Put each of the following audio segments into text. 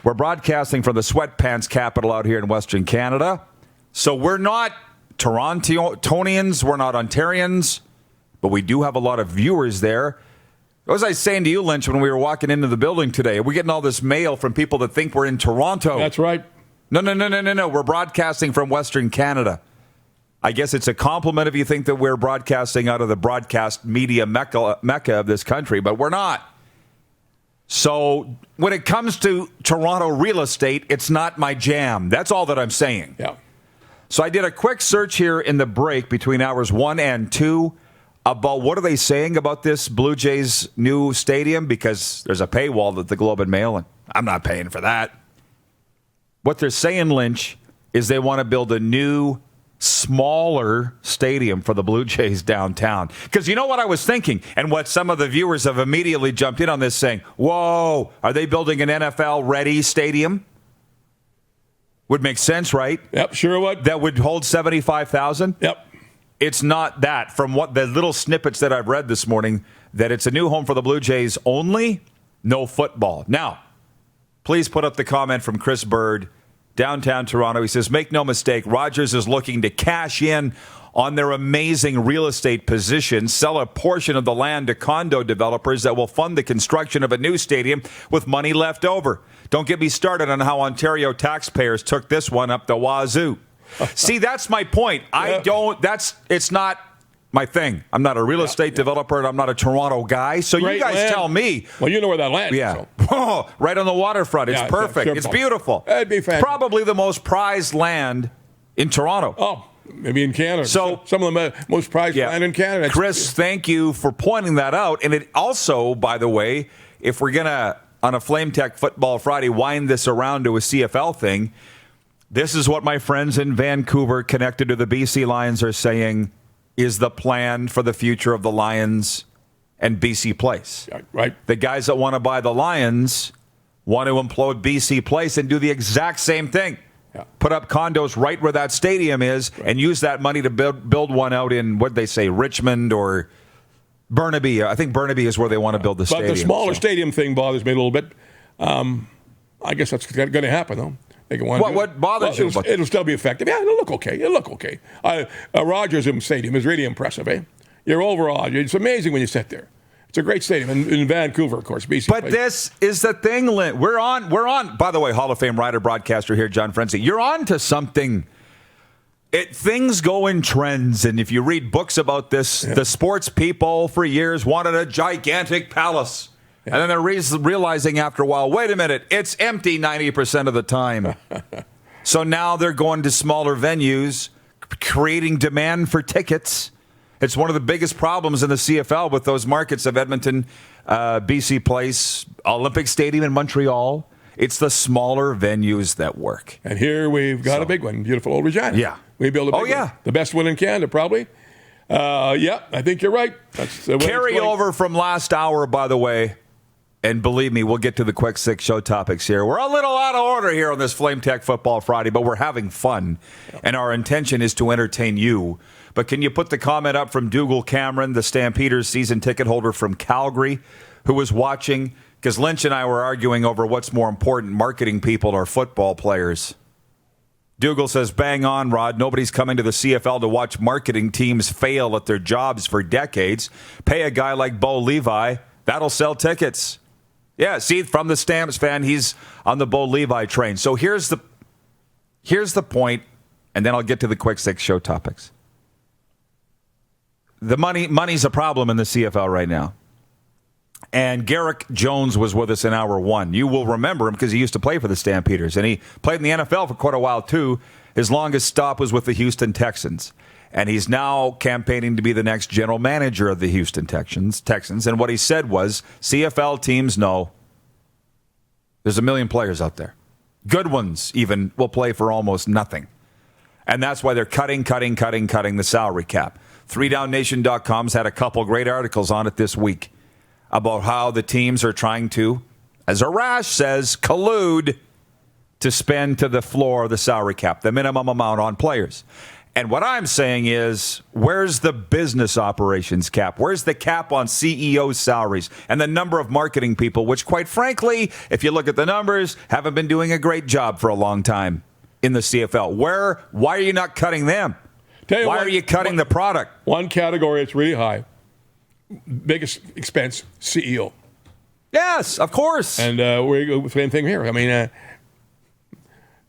We're broadcasting from the sweatpants capital out here in Western Canada. So we're not Torontonians, we're not Ontarians, but we do have a lot of viewers there. What was I saying to you, Lynch, when we were walking into the building today? We're getting all this mail from people that think we're in Toronto. That's right. No. We're broadcasting from Western Canada. I guess it's a compliment if you think that we're broadcasting out of the broadcast media mecca of this country, but we're not. So when it comes to Toronto real estate, it's not my jam. That's all that I'm saying. Yeah. So I did a quick search here in the break between hours 1 and 2 about what are they saying about this Blue Jays new stadium, because there's a paywall at the Globe and Mail, and I'm not paying for that. What they're saying, Lynch, is they want to build a new, smaller stadium for the Blue Jays downtown. Because you know what I was thinking, and what some of the viewers have immediately jumped in on this saying, whoa, are they building an NFL-ready stadium? Would make sense, right? Yep, sure would. That would hold 75,000? Yep. It's not that. From what the little snippets that I've read this morning, that it's a new home for the Blue Jays only, no football. Now, please put up the comment from Chris Bird, downtown Toronto. He says, make no mistake, Rogers is looking to cash in on their amazing real estate position, sell a portion of the land to condo developers that will fund the construction of a new stadium with money left over. Don't get me started on how Ontario taxpayers took this one up the wazoo. See, that's my point. It's not my thing. I'm not a real estate developer, and I'm not a Toronto guy. So Great you guys land. tell me. Well, you know where that land is. Yeah. So. Oh, right on the waterfront. It's perfect. It's beautiful. That'd be fantastic. Probably the most prized land in Toronto. Oh, maybe in Canada. So some of the most prized land in Canada. Chris, thank you for pointing that out. And it also, by the way, if we're going to, on a Flame Tech Football Friday, wind this around to a CFL thing, this is what my friends in Vancouver connected to the BC Lions are saying is the plan for the future of the Lions and BC Place. Right. The guys that want to buy the Lions want to implode BC Place and do the exact same thing. Yeah. Put up condos right where that stadium is and use that money to build one out in, what'd they say, Richmond or Burnaby. I think Burnaby is where they want to build the stadium. But the smaller stadium thing bothers me a little bit. I guess that's going to happen, though. What bothers you? It'll still be effective. Yeah, it'll look okay. Rogers Stadium is really impressive, eh? You're overall. It's amazing when you sit there. It's a great stadium in Vancouver, of course. BC. But this is the thing, Lynn. We're on. By the way, Hall of Fame writer, broadcaster here, John Frenzy. You're on to something. Things go in trends, and if you read books about this, the sports people for years wanted a gigantic palace. Yeah. And then they're realizing after a while, wait a minute, it's empty 90% of the time. So now they're going to smaller venues, creating demand for tickets. It's one of the biggest problems in the CFL with those markets of Edmonton, BC Place, Olympic Stadium in Montreal. It's the smaller venues that work. And here we've got a big one, beautiful old Regina. Yeah. We built a big one. The best one in Canada, probably. I think you're right. That's the way carry over from last hour, by the way. And believe me, we'll get to the quick six show topics here. We're a little out of order here on this Flame Tech Football Friday, but we're having fun. And our intention is to entertain you. But can you put the comment up from Dougal Cameron, the Stampeders season ticket holder from Calgary, who was watching? Because Lynch and I were arguing over what's more important, marketing people or football players. Dougal says, bang on, Rod. Nobody's coming to the CFL to watch marketing teams fail at their jobs for decades. Pay a guy like Bo Levi. That'll sell tickets. Yeah, see, from the Stamps fan, he's on the Bo Levi train. So here's the point, and then I'll get to the quick six show topics. The money's a problem in the CFL right now. And Garrick Jones was with us in hour one. You will remember him because he used to play for the Stampeders, and he played in the NFL for quite a while, too. His longest stop was with the Houston Texans. And he's now campaigning to be the next general manager of the Houston Texans. And what he said was, CFL teams know there's a million players out there. Good ones, even, will play for almost nothing. And that's why they're cutting the salary cap. 3downnation.com's had a couple great articles on it this week about how the teams are trying to, as Arash says, collude to spend to the floor of the salary cap, the minimum amount on players. And what I'm saying is, where's the business operations cap? Where's the cap on CEO salaries and the number of marketing people, which, quite frankly, if you look at the numbers, haven't been doing a great job for a long time in the CFL? Why are you not cutting them? Why are you cutting the product? One category that's really high, biggest expense, CEO. Yes, of course. And we're same thing here. I mean,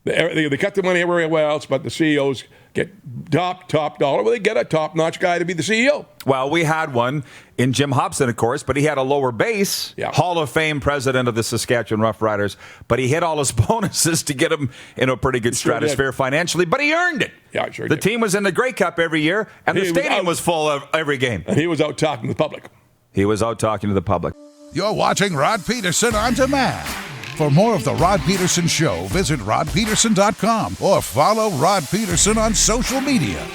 they cut the money everywhere else, but the CEOs get top dollar. Well, they get a top-notch guy to be the CEO. Well, we had one in Jim Hobson, of course, but he had a lower base. Yeah. Hall of Fame president of the Saskatchewan Roughriders, but he hit all his bonuses to get him in a pretty good stratosphere financially, but he earned it. Yeah, sure. The team was in the Grey Cup every year, and the stadium was full of every game. And he was out talking to the public. You're watching Rod Pedersen On Demand. For more of The Rod Pedersen Show, visit rodpedersen.com or follow Rod Pedersen on social media.